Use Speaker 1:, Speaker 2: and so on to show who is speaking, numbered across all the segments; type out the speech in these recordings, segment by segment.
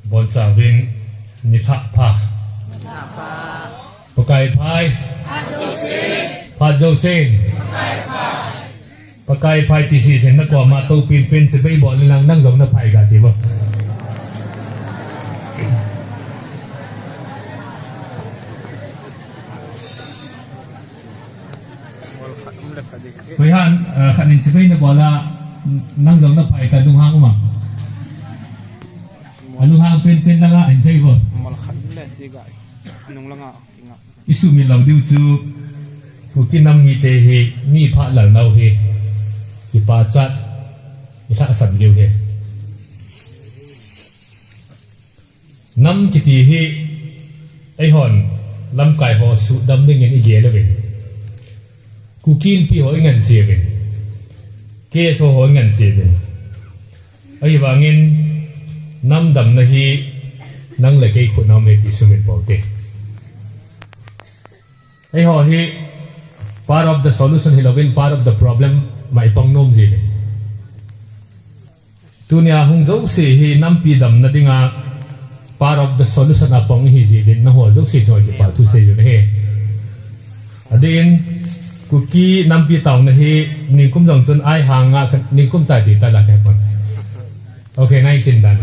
Speaker 1: bon sa vin ni tha pha pakai phai pha jo sen pakai phai ti si sen na kwa ma to pin pin se bei bon lang nang jong na phai ga ti bo Mấy han khăn định chế nó bỏ là năng giống nó phải cả đúng hang mà đúng hang pen là anh chơi vô isu mi lau diu chu ku ki nam mi te he ni pha lang nau he ki pa chat ni tha san diu he nam ki ti he ai hon lam kai ho su dam ning in ge le ve ku kin pi ho ngan se ve ke so ho ngan se ve ai wangin nam dam na hi nang le ke khu nam he ti su mit bo te ai ho hi part of the solution hi lovin part of the problem mai pang nom ji le tunia hung zo se hi nam pi dam na dinga part of the solution apang hi ji din na ho zo se joy ki pa tu se ju he adin kuki nam pi taw na hi ning kum jong chun ai hanga ning kum ta ti ta la ke pon okay 19 dan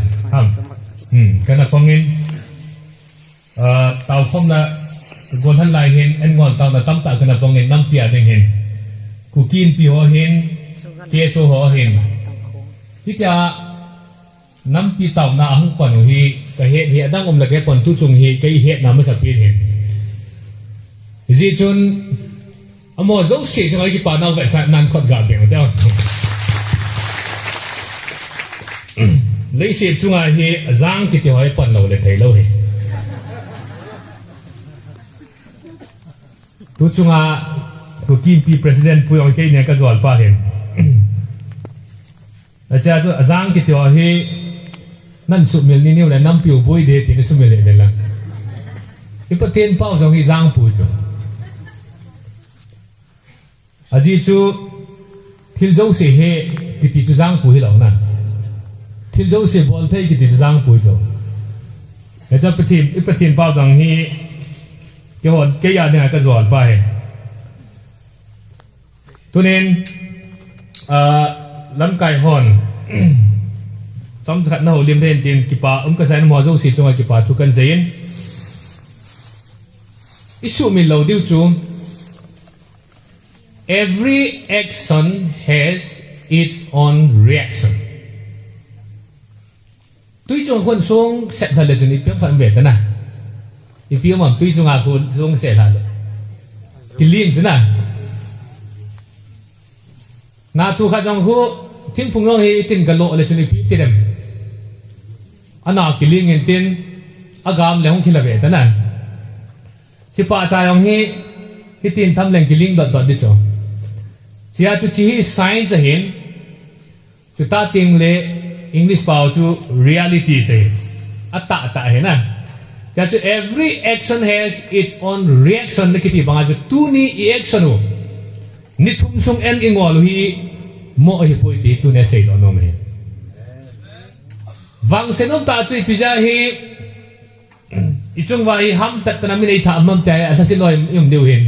Speaker 1: kana pangin taw khom na gon han lai hin en ngon taw na tam ta kana pangin nam pia ding hin kukin pi ho hin ke so ho hin ti cha nam pi taw na hung pon hi ka he hi adang la ke pon tu chung hi kai he na ma sa pi hin ji chun amo zo se cho cái pa nào vậy sao nan khot ga beng tao lấy se chung ai he giang ki ti hoi pan lo le thei lo he tu chung a tu kim pi president pu yong ke ne ka zol pa hen a cha tu giang ki ti hoi he nan su mel ni ni le nam piu boi de ti su mel le la ipa ten pao jong hi giang pu chu aji chu thil jo se he ki ti chu jang pu hi lo na thil jo se bol thei ki ti chu jang pu jo e cha patin pa jang hi ke hon ke ya ne ka zol pa he tunen lam kai hon tom khat na ho lim den tin ki pa ka sai mo jo se chung ki pa tu kan zain isu mi lo diu chu every action has its own reaction. Tuy chung khuôn xuống sẽ thật là chúng ta phản biệt thế nào. Thì phía mà tuy chung khuôn xuống sẽ là cái liên thế nào. Na tu khá trong khu thiên phùng nông hi tin cả lộ là chúng ta phía tiền em. Anh nào cái liên hình tin agam là không khi là về thế nào. Chỉ phải trái ông hi cái tin thăm lên cái liên đợt đi cho. Chỉ tu chỉ science hin, chúng ta tiếng lệ English bảo chu reality se, ata hin na. Chỉ tu every action has its own reaction. Neki ti bang chu tu ni action o, ni thum sung en ingol hi mo hi poi ti tu ne sei lo no me. Wang senom ta chu pizza hi, ichung vai ham tat na mi nei tha mam chai asa si loi yum deu hin,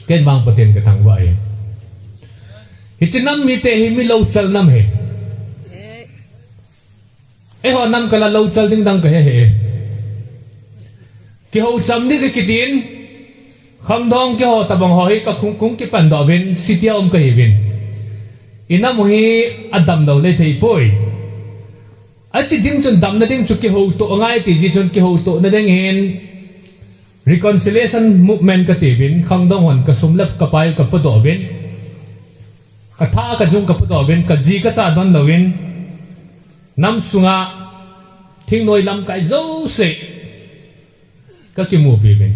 Speaker 1: ken bang paten ka thang vai. Hichi nam mi te hi mi lo chal nam he e ho nam kala lo chal ding dang ka he ki ho cham ni ki tin kham dong ki ho tabang ho hi ka khung ki pan do vin sitia ka hi vin ina mo hi adam do le thei poi a chi ding chun dam na ding chu ki ho to ngai ti ji chun ki ho to na ding hin reconciliation movement ka ti vin kham dong hon ka sumlap ka pai ka pa do vin ka tha ka jung ka pudo ben ka ji ka cha don lovin nam sunga thing noi lam kai zo se ka ki mu pi ben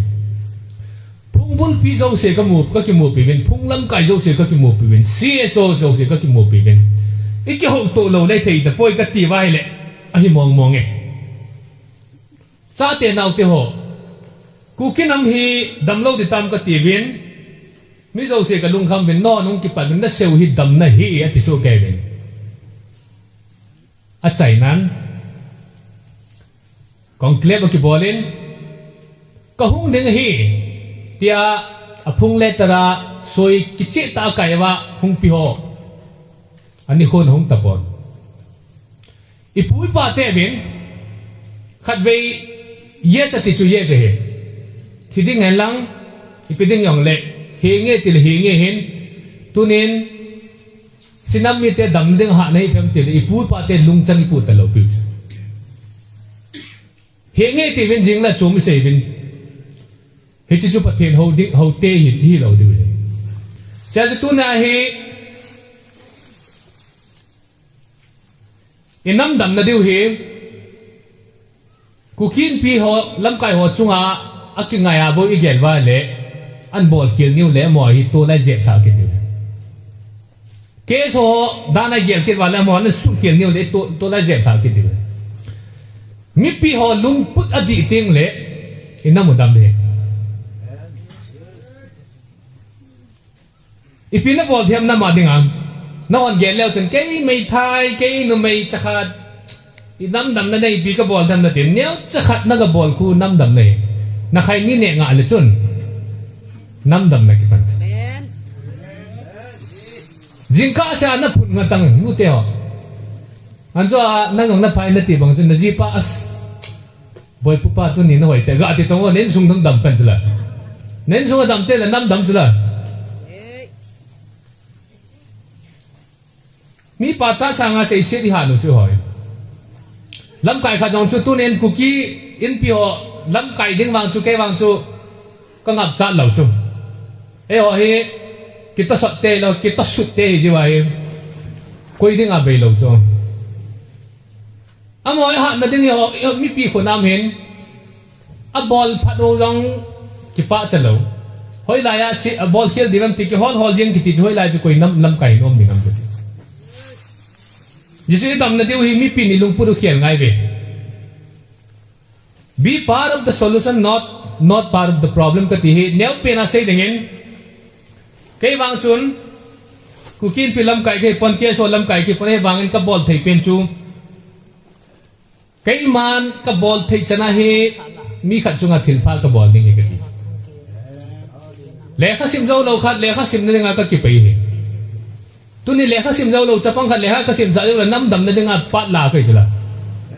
Speaker 1: phung bun pi zo se ka mu ka ki mu pi ben phung lam kai zo se ka ki mu pi ben cso zo se ka ki mu pi ben iki ho to lo le thei da poi ka ti vai le a hi mong mong e cha te nau te ho ku ki nam hi dam lo di tam ka ti ben mi zo se ka lung kham ben no nung ki pa na seu hi dam na hi ati so ke ben a chai nan con klep ki bolin kahung ding hi tia aphung le tara soi kichi ta kaiwa phung pi ho ani hon hong tapon ipui pa te bin khat vei yes ati chu yes he thiding en lang ipiding yong le he nge til he nge hin tunin sinam mi te dam ding ha nei phem til ipui pa te lung chang ipu ta lo pi he nge ti bin jing la chum se bin he chi chu pathen ho ding ho te hi lo di cha tu na hi inam dam na diu hi kukin pi ho lam kai ho chunga akinga ya bo igel wa le an bol kil niu le mo hi to la je tha ki diu ke so dana gel ki wala mo na su kil niu le to la je tha ki diu mi pi ho lung put adi ting le inam dam de ipina bol thiam na ma dinga na on gel leo chen ke mai thai ke no mai chakhat inam dam na nei pi ka bol dam na tin neo chakhat na ga bol khu nam dam nei na khai ni ne nga le chun nam dam na ki pan jingka cha na phun nga tang nu te ho an zo na ngong na phai na ti bang chun na ji pa as boy pu pa tu ni na hoi te ga ti tong nen sung thang dam pen tu la nen sung dam te la nam dam tu la mi pa cha sanga se se di ha no chu hoi lam kai kha jong chu tu nen cookie in pi ho lam kai ding wang chu ke wang chu ka ngap cha lo chu e ho hi kita sot te lo kita sut te ji wa hi koi ding a be lo chu amoi ha na ding ho mi pi ko nam hen a ball phat o long ki pa cha lo hoi la ya si a ball khel diram ti ki hol jing ki ti hoi la chu koi lam kai nom ding am chu जिसे दम न देव ही मी पी नीलुंग पुरु खेल गाय बे be part of the solution not part of the problem कती है नेव पे ना सही देंगे कई वांग सुन कुकिन पिलम काय के पन के सोलम काय के पने वांगन का बॉल थई पेन चू कई मान का बॉल थई चना है मी खचुंगा थिलफा का बॉल नहीं है कती लेखा सिम जो लौखा लेखा सिम ने nga ka ki pai है tu ni lekha sim zau lo chapang khat lekha ka sim zau la nam dam na dinga pat la kai jula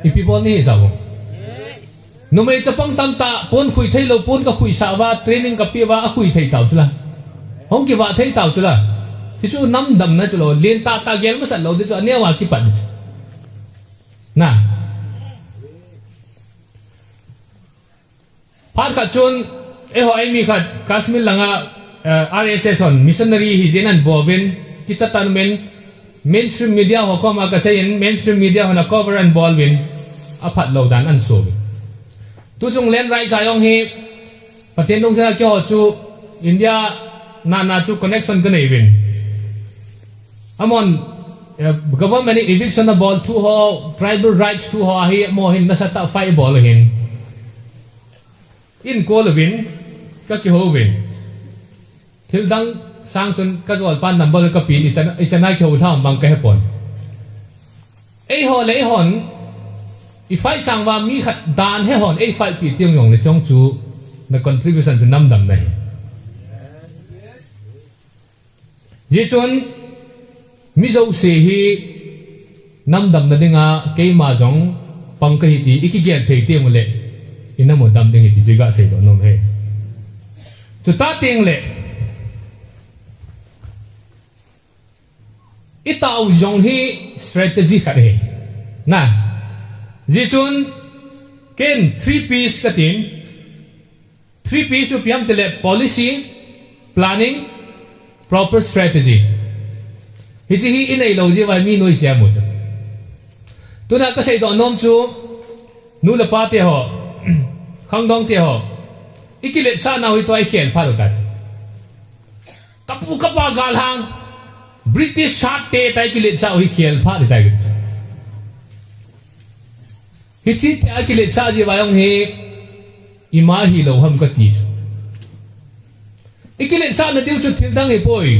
Speaker 1: i people ni sa bo no mai chapang tam ta pon khui thei lo pon ka khui sa wa training ka pi wa a khui thei taw jula hong ki wa thei taw jula ti chu nam dam na chulo len ta gel ma sa lo de chu ne wa ki pat na par ka chun e ho ai mi khat Kashmir langa RSS on missionary hi jenan bovin kita tanmen mainstream media ho ko ma ka sayin mainstream media ho na cover and ball win aphat lo dan an so tu jung len rai sa yong hi paten dong sa ki ho chu India na chu connection ka nei win amon government eviction the ball tu ho tribal rights tu ho hi mo hin na sa ta fai ball hin in ko lo win ka ki ho win thil dang sang chun ka jol pan number ka pi ichana kheu tham bang ka hepon ei ho le hon i fai sang wa mi khat dan he hon ei fai pi tiang yong le chong chu na contribution to nam dam nai ye chun mi zo se hi nam dam na dinga ke ma jong pang ka hi ti iki gel thei te mo le ina mo dam ding hi ti ga se do nom he chu ta teng le itaw jong hi strategy khat he na ji chun ken 3 piece ka tin 3 piece of yam tele policy planning proper strategy hi chi hi inai lo ji wa mi noi sia mo tu na ka sei do nom chu nu la pa te ho khang dong te ho ikile sa na hui toi khen pha lo ta kapu kapa gal hang British shot te tai ki le sa hi khel pha de tai hi chi te ki le sa ji wa yong he ima hi lo ham ka ti ikile sa na diu chu thil dang he poi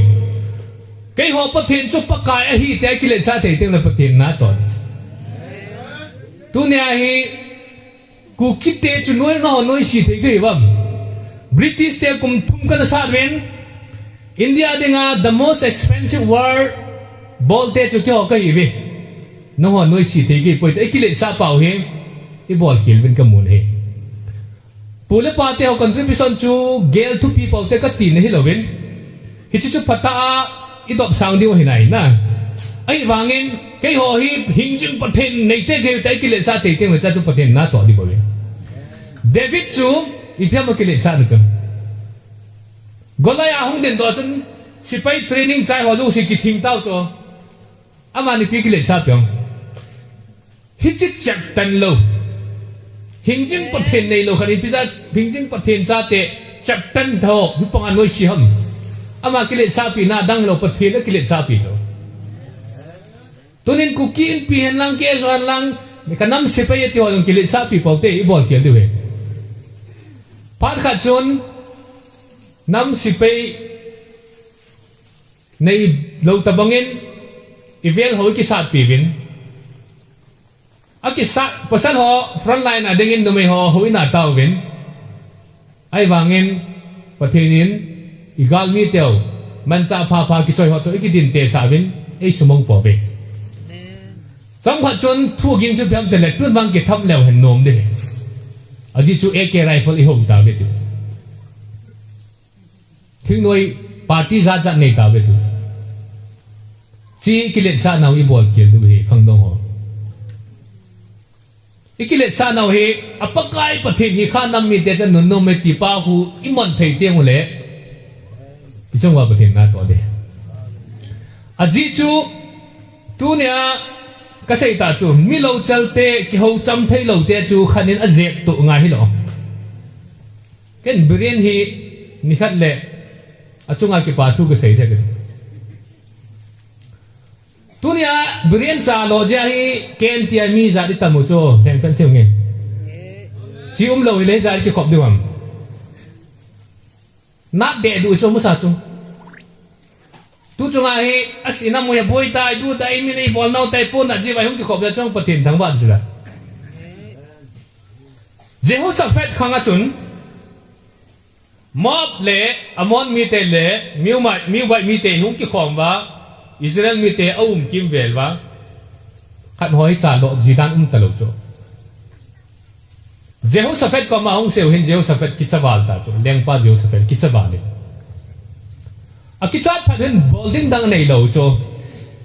Speaker 1: kai ho pathin chu pakai a hi te ki le sa te teng na pathin na to tu ne a hi ku kite chu noi no noi si thei ge bam British te kum thum kan sa wen India dinga the most expensive world bol te chu kyo ka ibe no noi si thei ge poi te kile sa pau he I bol khil ben ka mun he pule pa te ho contribution chu gel to people te ka tin hi lovin hi chu phata I dop sang diu hi nai na ai wangin cái hồ hi hình dung bát thiên này thế cái cái lệ sa thế người ta tu bát thiên na to đi bảo David chu ipia mà cái lệ sa được chứ Goliath hung đến đó chân sipai training trái họ luôn sĩ kinh tao cho ama ni cái lệ sa piong hít chích chặt tan lâu hình dung bát thiên này lâu khai pizza hình dung bát thiên sa thế chặt tan thọ hít bằng anh nuôi si hầm ama cái lệ sa pi na đang lâu bát thiên cái lệ sa pi cho tunin kukin pihen lang ke so lang kanam sipai ti holong kilit sa people te ibol kiel diwe par kha chun nam sipai nei lo tabangin ivel hoi ki sat pivin aki sa pasal ho front line adengin nume ho hoi na tawin ai wangin pathinin igal mi teo mancha pha ki choi ho to ikidin te savin ei sumong po be Trong hoạt chôn thu kinh cho phép là tuân mang cái thăm lèo hình nôm đi, ở đây chú AK rifle đi hùng tao biết được, thứ nuôi party ra trận này tao biết được, chỉ cái lệ sa nào im buồn kia được hết không đâu hả, cái lệ sa nào hết, apa cái bát thiên như khăn nằm mít để cho nôn nôn mít tipa hu im mòn thấy tiếng một lẽ, cái trong hoa bát thiên na to đi, ở đây chú tu nè Kasi ta chu mi lo chalte ki ho cham thei lo te chu khanin a jek tu nga hi lo ken brain hi ni khat le achunga ki pa tu ke sei the ke tunia brain cha lo ja hi ken tia mi za di tamu cho theng kan seu nge chi lo le za ki khop diwam na be du cho mu sa chu tu chunga hi asina mo ya boy tai du dai mi nei bol nau tai pon na ji vai hung ki khop da chong patin thang ban zila Jehoshaphat khanga chun mob le amon mi te le miu bai mi te hung ki khom ba Israel mi te kim vel ba khat hoi cha lo jidan talo cho Jehoshaphat ko ma hung seu hin Jehoshaphat ki chawal ta cho lengpa Jehoshaphat ki chawal le Akichat padin bolding dang nei lo cho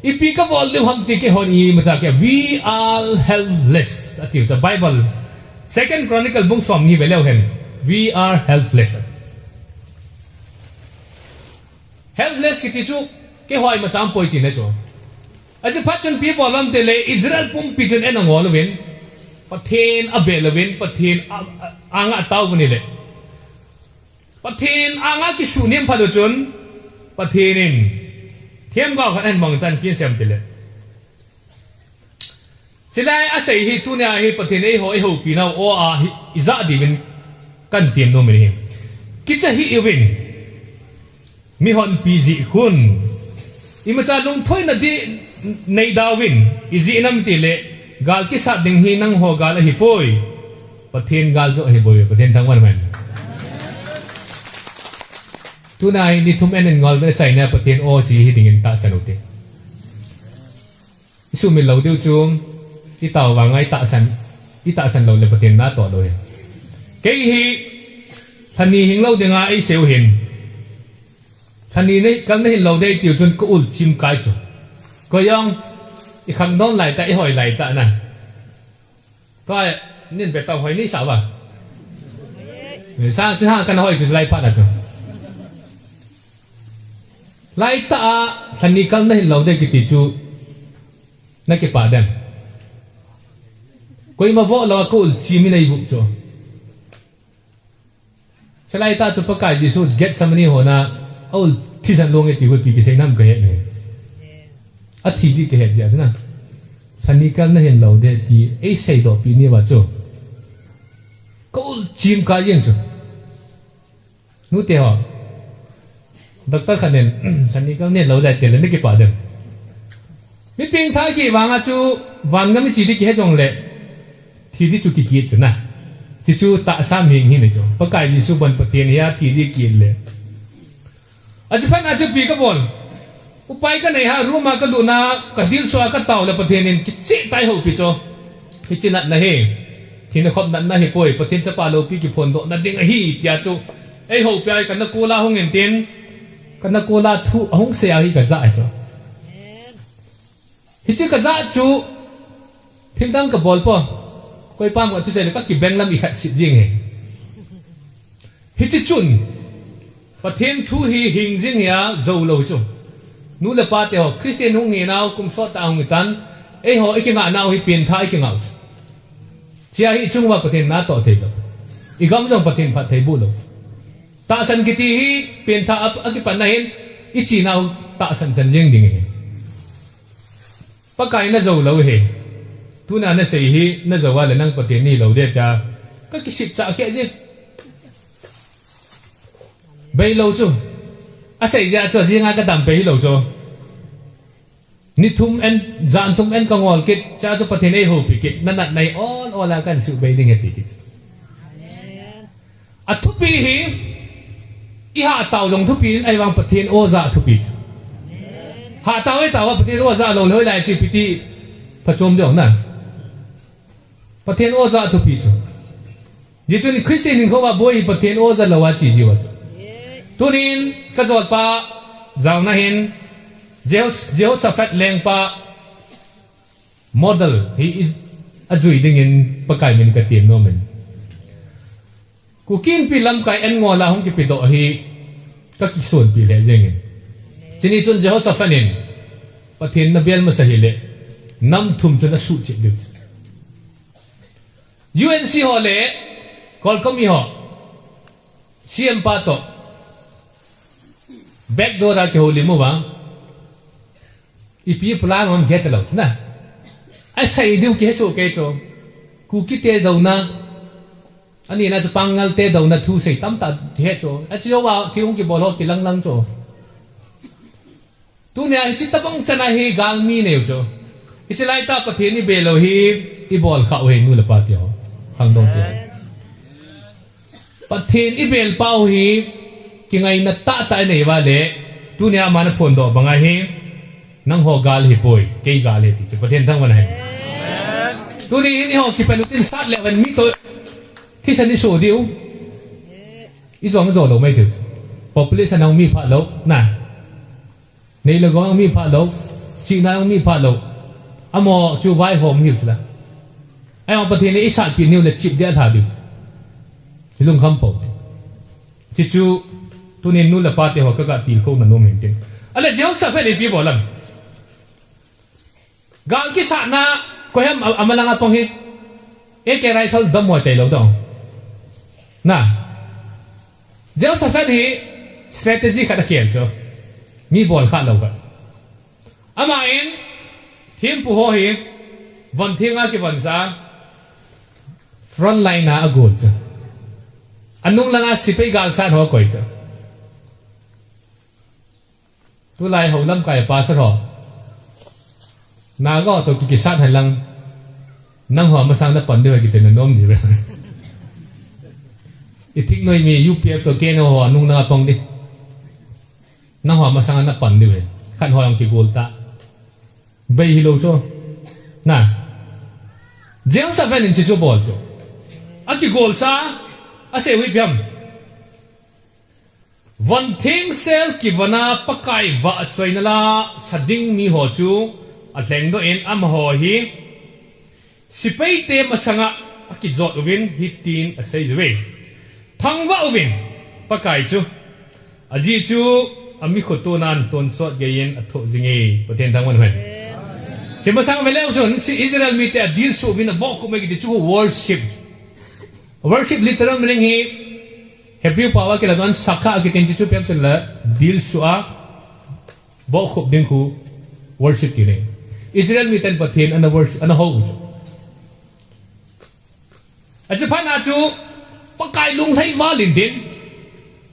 Speaker 1: ipi ka bolding ham ti ke hon I macha ke we are helpless atiu the Bible Second Chronicle bung som ni veleu hen we are helpless ki ti chu ke hoi ma cham poi ti ne cho aji phatun pi bolam te le Israel pum pi chen en ngol wen pathen abel wen pathen anga taw ni le pathen anga ki sunim phalo chun Pathinin thiam gao khan an mong chan kin sem tile silai a sei hi tu nya hi pathin ei ho pi nau o a iza di bin kan tiam no me ki cha hi iwin mi hon pi ji khun ima cha lung thoi na di nei dawin izi nam ti le gal ki sa ding hi nang ho gal hi poi pathin gal zo hi boy pathin thang wan man tunai ni thum en ngol be chai na patin o chi hi dingin ta sanote su mi lo deu chung ti taw wa ngai ta san lo le patin na to do ke hi thani hing lo denga ai seu hin thani nei kal nei lo dei tiu chun ko ul chim kai chu ko yong I khang don lai ta I hoi lai ta na ko nin be taw hoi ni sa ba sang chi ha kan hoi chu lai pa na chu Lai ta thani kal na hin lo de ki ti chu na ki pa dem koi ma vo lo ko ul chi mi nei bu cho Salai ta chu pa kai ji su get somebody ho na ul thi san long e ti hu pi ki sei nam ka he ne a thi di ke he ja na thani kal na hin lo de ti ei sei do pi ni wa chu ko ul chim ka yeng chu nu te ho Doctor khanen sani kal ne lo dai te le ne ki pa dem mi ping tha ki wanga chu wan ngam chi di ki he jong le thi di chu ki ki chu na chỉ chú tạ sam hình hình này cho bác cái Giêsu ban bắt tiền ya thì đi kiên lệ aja pan aja pi ka bol upai ka nei ha ruma ka luna ka dil so ka taw la pathian in ki chi tai ho pi cho ki chinat na he thina khop nan na he poi pathian cha pa lo pi ki phon do na ding a hi tia chu ei ho pi ai ka na kula hong en tin ka na kula thu hong se a hi ka za cho hi chi ka za chu thim dang ka bol po koi pam ka tu se ka ki beng lam i khat sit jing he hi chi chun pathian thu hi hing jing ya zo lo chu nu le pa te ho Christian hung nge naw kum so ta hung tan ei ho ei ki nga naw hi pin tha ei ki ngau chia hi chung wa pathian na to the lo i gam jong pathian phat thei bu lo ta san ki ti hi pin tha ap aki pan na hin i chi naw ta san jan jing ding he pa kai na zo lo he tu na sei hi na zo wa le nang pathian ni lo de ta ka ki sip cha ke je bay lâu chứ, xảy ra cho riêng ai cái đam bay lâu cho, nít thum en dàn thum en công ngol kít, cha cho phát hiện ấy hộp kít, năn năn này all là cái sự bay đi nghe kít, à thúc pi hi, i hạ tàu dòng thúc pi ai vang phát hiện ô dạ thúc pi, hạ tàu ấy tàu phát hiện ô dạ lâu hơi lại chỉ pi phát trôm được nè, phát hiện ô dạ thúc pi chứ, vậy cho nên Christian không vào bôi phát hiện ô dạ lâu à chỉ gì vậy tunin kazot pa zaw na hin Jehoshaphat leng pa model he is ajui ding in pakai min ka tim no men ku kin pi lam kai en ngola hong ki pi do hi ka ki son pi le jeng in chini chun Jehoshaphat in pathin na bel ma sa hi le nam thum tu na su chi lu UNC ho le kol komi ho CM pa to backdoor ra ke holi mo ba ipi plan on get lo na ai sai diu ke so ke cho ku ki te do na ani na pangal te do na thu sei tam ta he cho a chiu wa ki ung ki bol ho ki lang lang cho tu ne ai chi ta bang chana hi gal mi ne cho i lai ta pathin ni be lo hi i bol kha we nu la pa ti ho hang dong ti pathin i bel pau hi ki ngai na ta ta nei wa le tu ne ma na phon do banga hi nang ho gal hi poi ke gal hi ti pathen thang wan hai tu ni ho ki pelutin sat le wan mi to thi san ni so diu i zong zo lo mai tu population ang mi pha lo na nei lo gong mi pha lo chi na ang mi pha lo amo chu vai hom hi la ai ma pathen ni i sat pi niu le chip dia tha diu hilung kham po chi chu tu ne nu la pa te ho ka til ko na no men tin ale jeu sa fe le pi bolam gal ki sa na ko hem amalanga pong hi e ke rifle dam mo te lo dong na jeu sa fe hi strategy ka da khiel cho mi bol kha lo ka ama in thim pu ho hi von thinga ki von sa front line na agol cho anung langa sipai gal san ho koi cho tu lai ho lam kai pa sa ro na go to ki sat hai lang nang ho ma sang na pan de ki te na nom di ba i thik noi mi UPF to ke no ho anung na pong di nang ho ma sang na pan di we khan ho yang ki gol ta bei hi lo cho na jeng sa ven in chi cho bol cho a ki gol sa a se wi pyam one thing sel ki vana pakai va choina la sading mi ho chu a tleng do in am ho hi sipei te masanga ki zot win hi tin a sei zwe thangwa win pakai chu aji chu ami khoto nan ton sot geyen a tho jinge poten thangwan hwen che masang vele chu si Israel mi te deal so win a bo ko me ki chu worship literal meaning hi Hebrew pawa ke lawan sakha ke tenji chu pem tela dil shua bo khop ding khu worship ki ne Israel mi ten pathin ana worship ana ho aje phana chu pakai lung thai ma lin din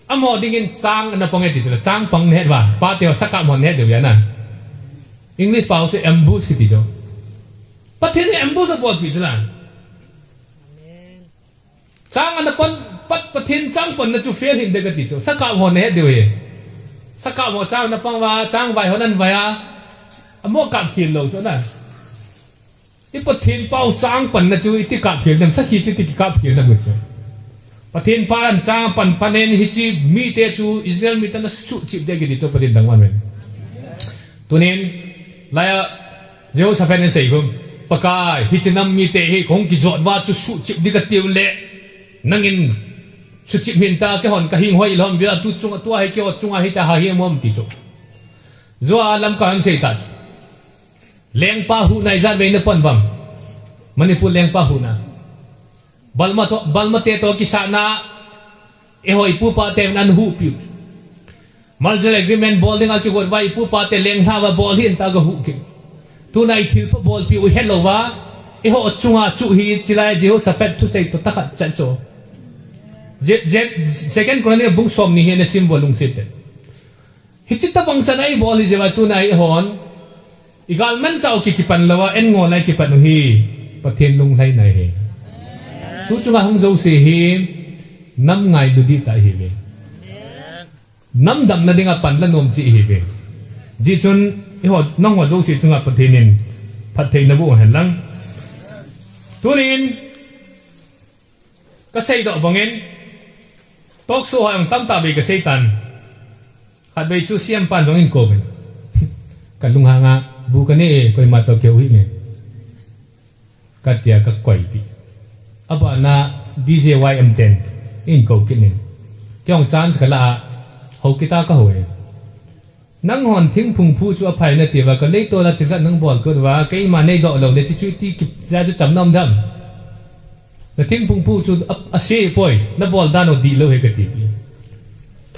Speaker 1: amo ding in sang ana pong ti chu chang pang ne ba pa te sakha mon ne de ya na English pawa chu ambush ti jo pathin ambush bot bi chu la chang an pon pat pathin chang pon na chu fail hin de ka ti chu saka ho ne de we saka mo chang na pang wa chang vai honan vai a amo ka khin lo chu na ti pathin pau chang pon na chu ti ka khil nam sakhi chu ti ka khil na chu pathin pa an chang pan panen hi chi mi te chu Israel mi ta na su chip de gi ti chu pathin dang wan men tunin laya Jehoshaphat ne sei gum pakai hi chinam mi te hi kong ki jot wa chu su chip di ka tiu le nangin su chip min ta ke hon ka hing hoi lom bia tu chung tu hai ke wa chung hi ta ha hi mom ti chu zo alam ka an sei ta leng pa hu nai za be ne pon bam manipur leng pa hu na balma te to ki sa na e hoi pu pa te nan hu pi Marjal agreement bowling aki god vai pu pa te leng ha wa ball hin ta ga hu ki tu nai thil pa ball pi u hello wa e ho chunga chu hi chilai Jehoshaphat thu sei to takhat chan cho je second chronicle bung som ni he na symbol lung sit hi chita bang chanai ball hi je wa tu nai hon igal man chau ki pan lawa en ngo lai ki pan hi pathen lung lai nai he tu chunga hung zo se hi nam ngai du di ta hi me nam dam na dinga pan la nom chi hi be ji chun i ho nong wa zo si chunga pathenin phathei na bu han lang turin ka sei do bangin tok so hang tam ta be ka sei tan khat be chu siam pan bangin ko ben kan lung hanga bu ka ne koi ma to ke hui nge ka tia ka koi pi aba na DJYM10 in ko kinin kyong chance ka la hậu kita ka hoye nang hon thing phung phu chu phai na ti wa ka nei to la ti ka nang bol ko wa kai ma nei do lo le chi chu ti ki ja chu cham nam dam na thing phung phu chu a se poi na bol da no di lo he ka ti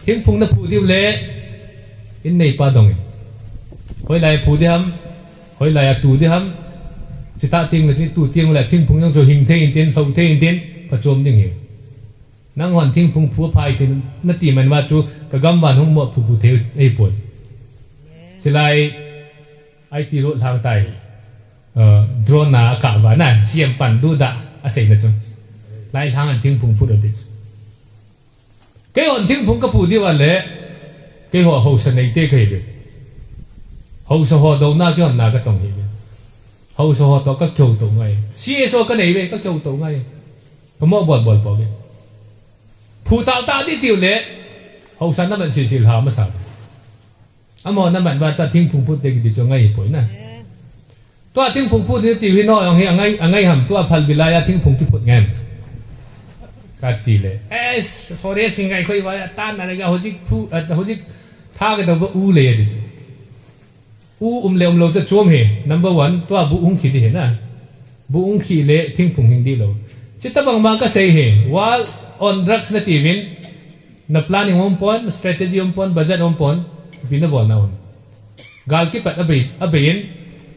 Speaker 1: thing phung na phu diu le in nei pa dong hoi lai phu de ham hoi lai tu de ham chi ta ting la chi tu ting la thing phung nang so hing the in tin so the in tin pa chom ding he nang hon thing phung phu phai tin na ti man wa chu ka gam ban hung mo phu phu the ei poi silai ai ti ro thang tai drone na ka wa na siam pan du da a sei na chu lai thang an thing phung phu de ke hon thing phung ka phu di wa le ke ho ho sa nei te kai be ho sa ho do na ke hon na ka tong hi be ho sa ho to ka kyau to ngai si so ka nei be ka kyau to ngai ka mo bol bol po beผู้ตาวตาที่ติวเละเขาสันนั่นมันสิลหามาสับอมอนั่นมันว่าตัดทิ้งพุงพูดเด็กดิจงไงป่วยนะตัวทิ้งพุงพูดนี่ติวให้น้อยอย่างเงี้ยไงหำตัวพัลบิลายทิ้งพุงที่พูดเงี้ยกัดตีเลยโฟเรสิงไงคุยว่าตานอะไรก็เขาจิพูเขาจิท่ากันตัวอู้เลยดิอู้เลวเราจะจ้วมเหรnumber one ตัวบุ้งขีดเห็นนะบุ้งขีดเละทิ้งพุงหิงดีเราจิตตะบังบางก็เสียเหรว่าon drugs na tivin na planning pon strategy pon budget pon binabol na on gal ki pat abayin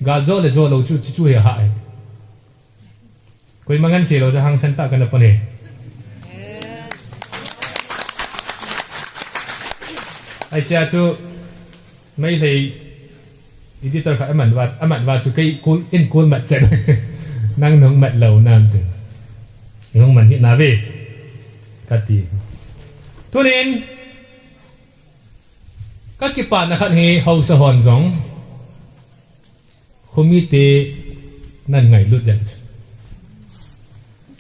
Speaker 1: gal zo le zo lo chu chu he ha ai koi mangan se lo ja hang san ta kana pone ai cha chu mai lei editor kha aman wa chu kai kul in kul mat chen nang nong mat lo nam tu ngong man hi na ve kati tunin các cái bạn khăn he hậu sa hòn giống committee nan ngày lụt dần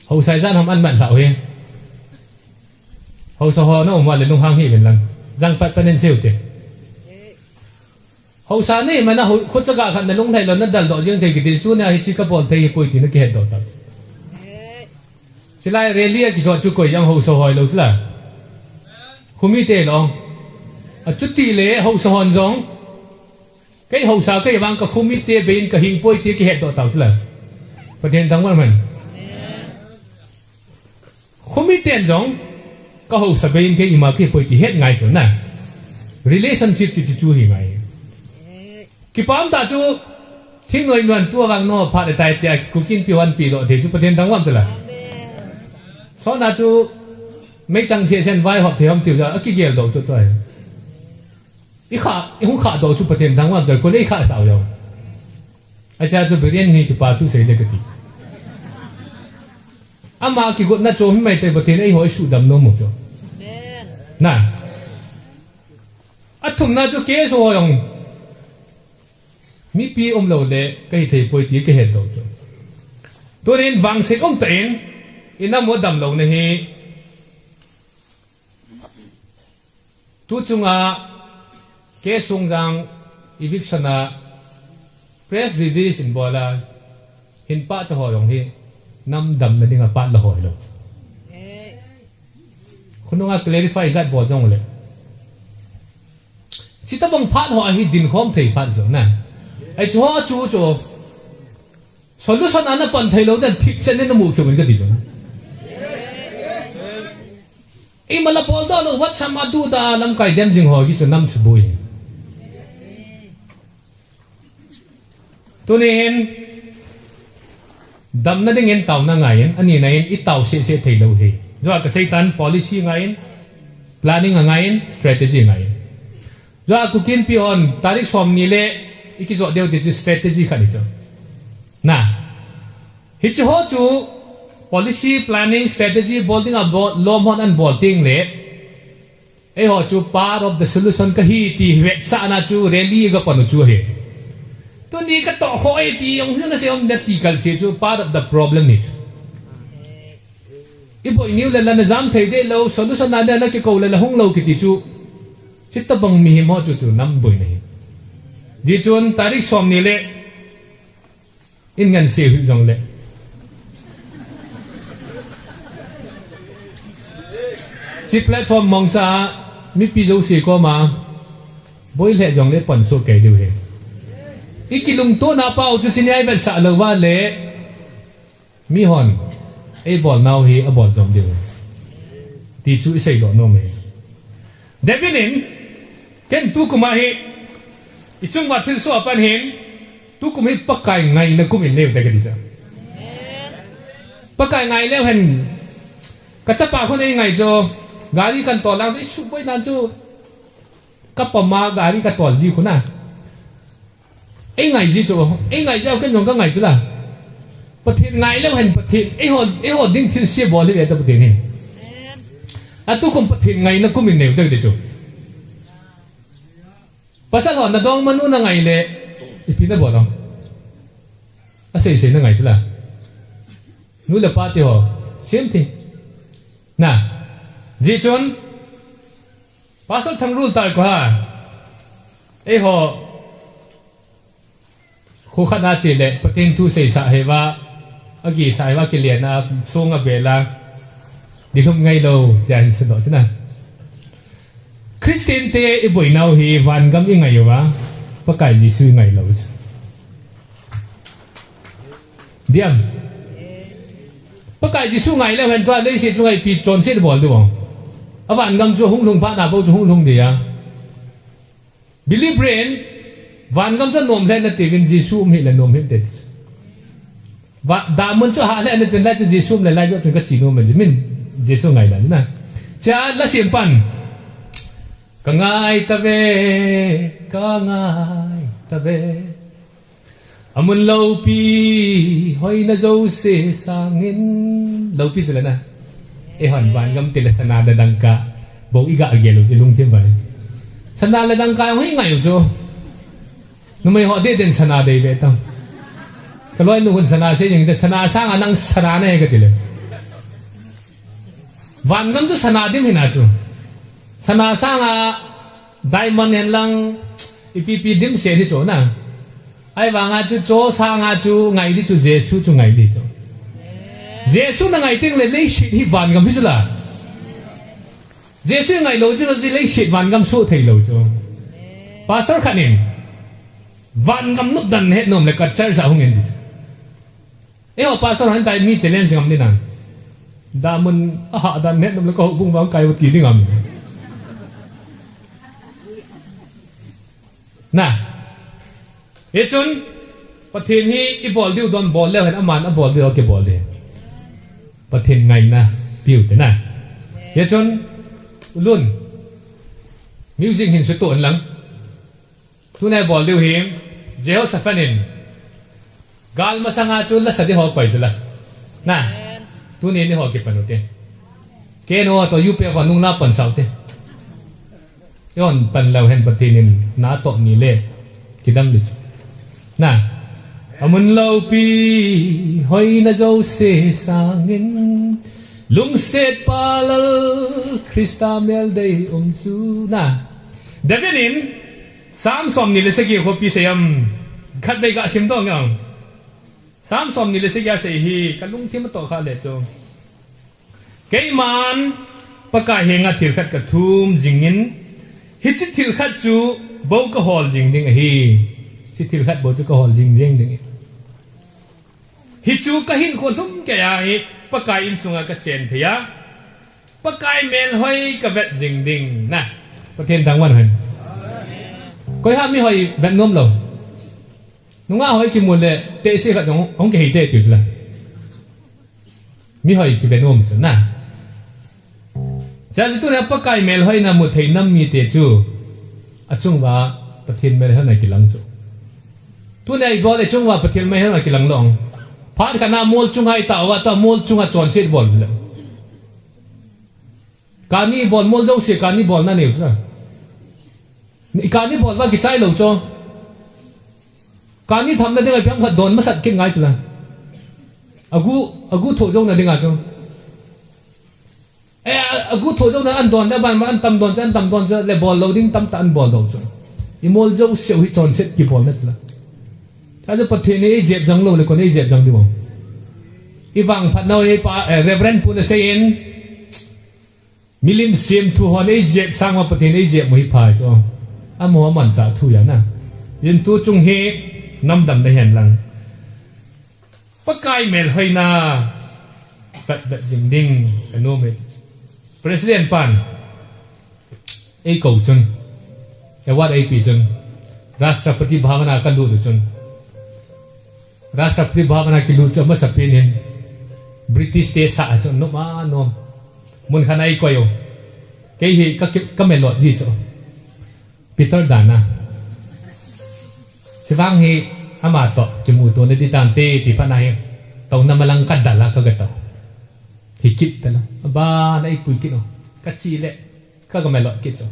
Speaker 1: hậu sai gian hầm ăn mặn thạo he hậu sa hòn nó mà lên nông hang he bên lăng răng pat panen siêu te hậu sa này mà nó khốt sa gà khăn là nông thầy là nó đal đỏ riêng thầy cái tiền số này chỉ có bọn thầy bồi thì nó kia đỏ tập chỉ lại rally cái chỗ coi yang hậu sa hỏi lâu là committee đó chút tỷ lệ hậu sa hòn giống cái hậu sa cái vang cái committee bên cái hình bồi thì cái hệ đỏ tập làประเด็นทั้งหมดมันcommittee giống cái hậu sa bên cái mà cái bồi thì hết ngay rồi nè relationship thì chú hi ngay cáiปั๊มta chúทิ้งเงินเงินตัววางนอพาได้แต่กูกินปีวันปีโลเดี๋ยวchúประเด็นทั้งวันตัวละสอนนะจูไม่จังเสียเส้นไว้หอบเทียมติวจะกี่เกี่ยวดอกจุดตัวอีหุ่นขาดอกจูประเด็นทั้งวันตัวคนนี้ขาดสาวอยู่อาจารย์จูไปเรียนนี่จูปาจูเสียเด็กตี ama ki gut na cho mi mai te batin ei hoi su dam no mo cho na athum na cho ke so yong mi pi lo le kai thei poi ti ke he do cho turin wang sit ten ina mo dam lo ne hi tu chunga ke sung jang eviction na press release in bola hin pa cha ho yong hi nam dam na dinga pa la hoi lo khununga clarify zat bo jong le chita bang phat ho hi din khom thei phat jo na ai cho chu cho solution ana pan thei lo dan thik chen ne mu chu min ka ti jo ei mala pol do lo wat sama du da lam kai dem jing ho gi chu nam chu bui tunin dam na ding en taw na ngai ani na in i taw se thei lo he jo ka seitan policy ngai planning ngai strategy ngai jo ku kin pi on tarik som ni le iki zo deu de strategy khani cho na hi chu ho chu policy planning strategy building about lom hon and bolting le e ho chu part of the solution ka hi ti we sa na chu rally ga panu chu he to ni ka to hoi pi yong hu na se om ti kal se chu part of the problem ni ibo new le la na jam thei de lo solution na da na ki ko le la hung lo ki ti chu chit ta bang mi mo chu chu nam boi nei ji chun tarik som ni le in ngan se hu jong le si platform mong sa mi pi zo se ko ma boi le jong le pon so ke diu he ikilung to na pao chu sinai bel sa lo wa le mi hon e bol now hi a bol jom diu ti chu sei lo no me devinin ken tu kuma hi ichung wa thil so apan hin tu kum hi pakai ngai na kum in ne de ga di ja pakai ngai le hen ka cha pa ko nei ngai jo gari kan to lang de su boi nan chu ka pa ma gari ka to ji khu na ai ngai ji chu ai ngai jau ken jong ka ngai chu la pa thit ngai le hen pa thit ai ho ding thil se bol le ta pa tin a tu kum pa thit ngai na kum in ne de chu pasal ho na dong manu na ngai le ipina bo dong a sei sei na ngai chu la nu le pa ti ho same thing na ji chun pasal thang rule tar ko ha ei ho khu khana chi le patin tu sei sa he wa agi sai wa ki lian na song a bela di thum ngai lo jan se do chna Christian te i boi nau hi van gam i ngai wa pa kai ji su ngai lo diam pa kai ji su ngai le hen twa le se chu ngai pi chon se bol du bong a van gam chu hung lung pa na bo chu hung lung dia believe brain van gam ta nom le na te vin ji su mi le nom hem te va da mun chu ha le na te la chu ji su le la jo chu ka chi no men min ji su ngai la na cha la sim pan ka ngai ta ve amun lâu pi hoi na zo se sangin lâu pi sila na e hon van gam tila sana da dangka bo iga agelo ilung tim bai sana la dangka hoi ngai jo no mai ho de den sana de be tam kaloi nu hun sana se jing de sana sang anang sana na ga tile van gam tu sana dim hina tu sana sang a diamond hen lang ipi dim se ni cho na ai wanga chu cho sang a chu ngai di chu jesu chu ngai di cho jesu na ngai ting le lei shi hi van gam hi la jesu ngai lo chu ji lei shi van gam so thei lo cho pastor khanin van gam nup dan het nom le ka char sa hungen di e ho pastor han dai mi challenge ngam ni na da mun a ha dan net nom le ko bung bang kai ti ni ngam na e chun pathin hi I bol diu don bol le han aman a bol diu ke bol de pathin ngai na piu te na e chun lun music hin su ton lang tu na bol diu hi Jehoshaphatin gal masanga chu la sadi ho pai tu la na tu ni ho ki panu te ke no to yu pe wa nung na pan sau te yon pan lau hen patinin na to ni le kidam dit na amun lau pi hoi na jo se sangin lung set palal Krista mel day su na Davinin sam som ni le se ki ho pi se yam khat bai ga sim dong yang sam som ni le se ya se hi kalung tim to kha le cho cái man pakai henga til khat ka thum jingin hi chi til khat chu bo ka hol jing ding hi chi til khat bo chu ka hol jing jing ding hi chu ka hin khon thum ke ya hi pakai in sunga ka chen thia pakai mel hoi ka vet jing ding na paten dang wan hen koi ha mi hoi vet nom lo nunga hoi ki mun le te se ka dong ong ke hi te tu la mi hoi ki vet nom chu na cha tu na pakai mel hoi na mu thei nam mi te chu achung wa pathin mel ha na ki lang chu tu nei bo le chung wa pathin mel ha na ki lang long phat kana mol chung hai ta wa ta mol chung a chon set bol le kani bol mol dong se kani bol na ne sa ni kani bol wa ki chai lo cho kani tham na de ga phang khat don ma sat ke ngai chu la agu tho jong na de ga chu agu tho jong na an don da ban ma an tam don chan tam don cha le bol loading tam ta an bol do chu I mol jong se hi chon set ki bol na chu la ta jo pathin ei jeb jang lo le ko nei jeb jang di mo I wang phat no ei pa reverend pu na sein milim sim thu hon ei jeb sang ma pathin ei jeb mo hi phai cho a mo man sa thu ya na yin tu chung he nam dam na hen lang pakai mel hoi na kat ding ding no me president pan ei ko chun e wat ei pi chun rashtrapati bhavana ka lu chun rashtrapati bhavana ki lu chu ma sapinin British te sa chun no ma no mun khanai ko yo ke hi ka melot ji cho Peter Dana sibang hi ama to chimu to ne di tan te ti pa nai to na malang kadala ka gato hikit ta no ba nai pui ki no ka chi le ka ga melot ki cho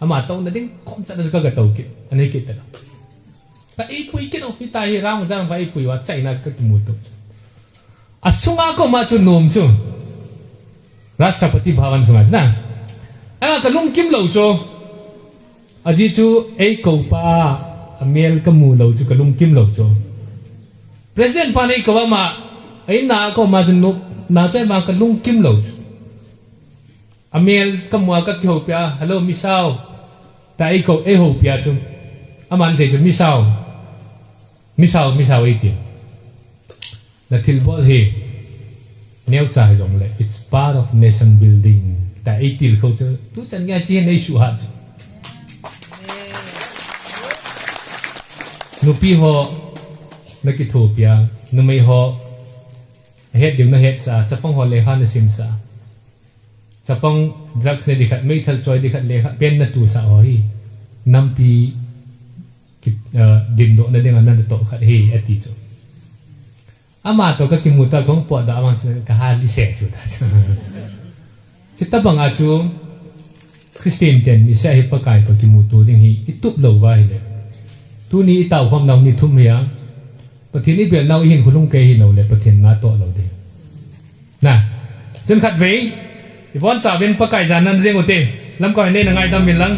Speaker 1: ama to na ding kom cha ka gato ki anai ki ta no pa i pui ki no hi tai rang jang pa i pui wa chai na ka chimu to asunga ko ma chu nom chu Rashtrapati Bhavan sunga na ana ka lung kim lo cho aji chu ei ko pa amel ka mu lo chu ka lung kim lo cho president pa nei ko ma ai na ko ma chu na chai ma ka lung kim lo amel ka mu ka ki ho pya hello misao ta ei ko e ho pya chu aman se chu misao ei ti na til bol hi nêu cha rong le it's part of nation building ta ei til ko chu tu chan nga chi nei shu ha nupi ho nakithopia numei ho het dim na het sa chapang ho le han na sim sa chapang drugs ne dikhat mei thal choi dikhat le pen na tu sa ho hi nampi din do na ding an to khat hi ati chu ama to ka kimuta kong po da amang ka hali se chu ta chita bang a chu Christian ten mi sa hi pakai ko kimutu ding hi itup lo wa hi le tu ni tau khom nau ni thum ya pathin ni bel nau hin khulung ke hi lo le pathin na to lo de na chen khat ve i bon cha ben pakai jan nan reng ote lam ko ne na ngai dam min lang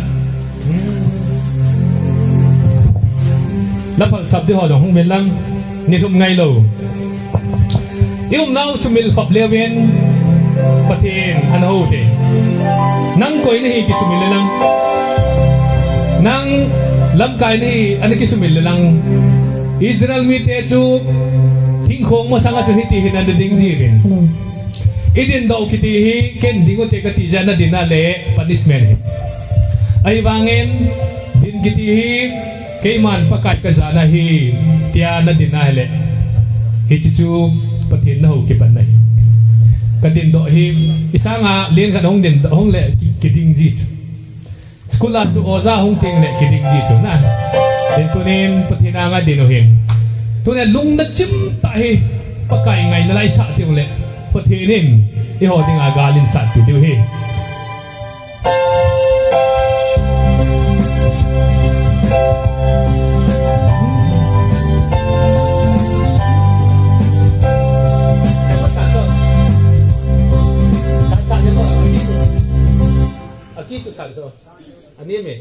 Speaker 1: la phal sab de ho dong hung ben lang ni thum ngai lo Yung nau sumil khop lewen pathin an ho te nang koi ni ki sumil lang nang lam kai ni an ki sumil lang Israel mi te chu thing khong mo sanga chu hi ti hin an ding ji rin idin do ki ti hi ken dingo te ka ti jana dinale punishment ai wangen din ki ti hi keiman pakat ka jana hi tia na dinale hi chu pathin na ho ki ban nai kadin do hi isanga len ka dong den hong le ki ding ji skula tu oza hong ting le ki ding ji tu na den tunin pathina nga din ho hin tunen lung na chim ta hi pakai ngai na lai sa tiong le pathinin I holding a galin sat to do he Aquí tu salso ani me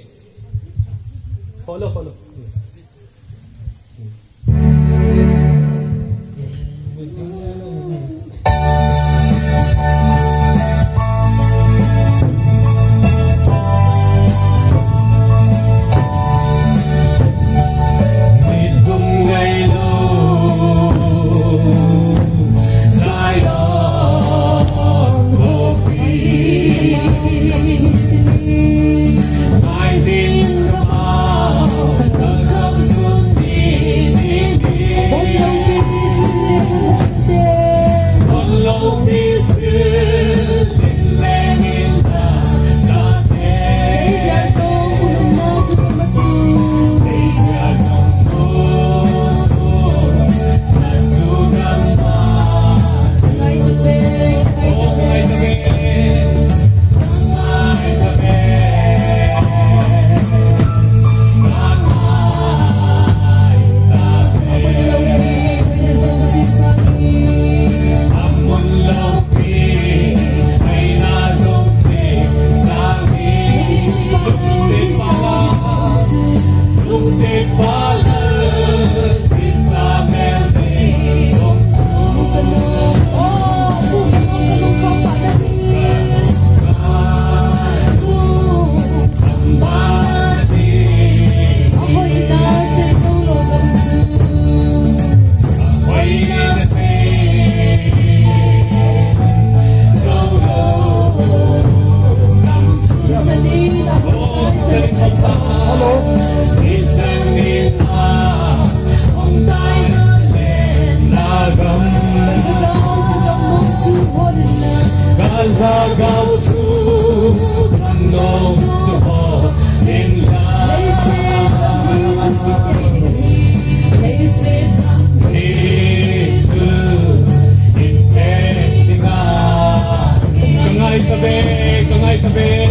Speaker 1: follow Kangai tabe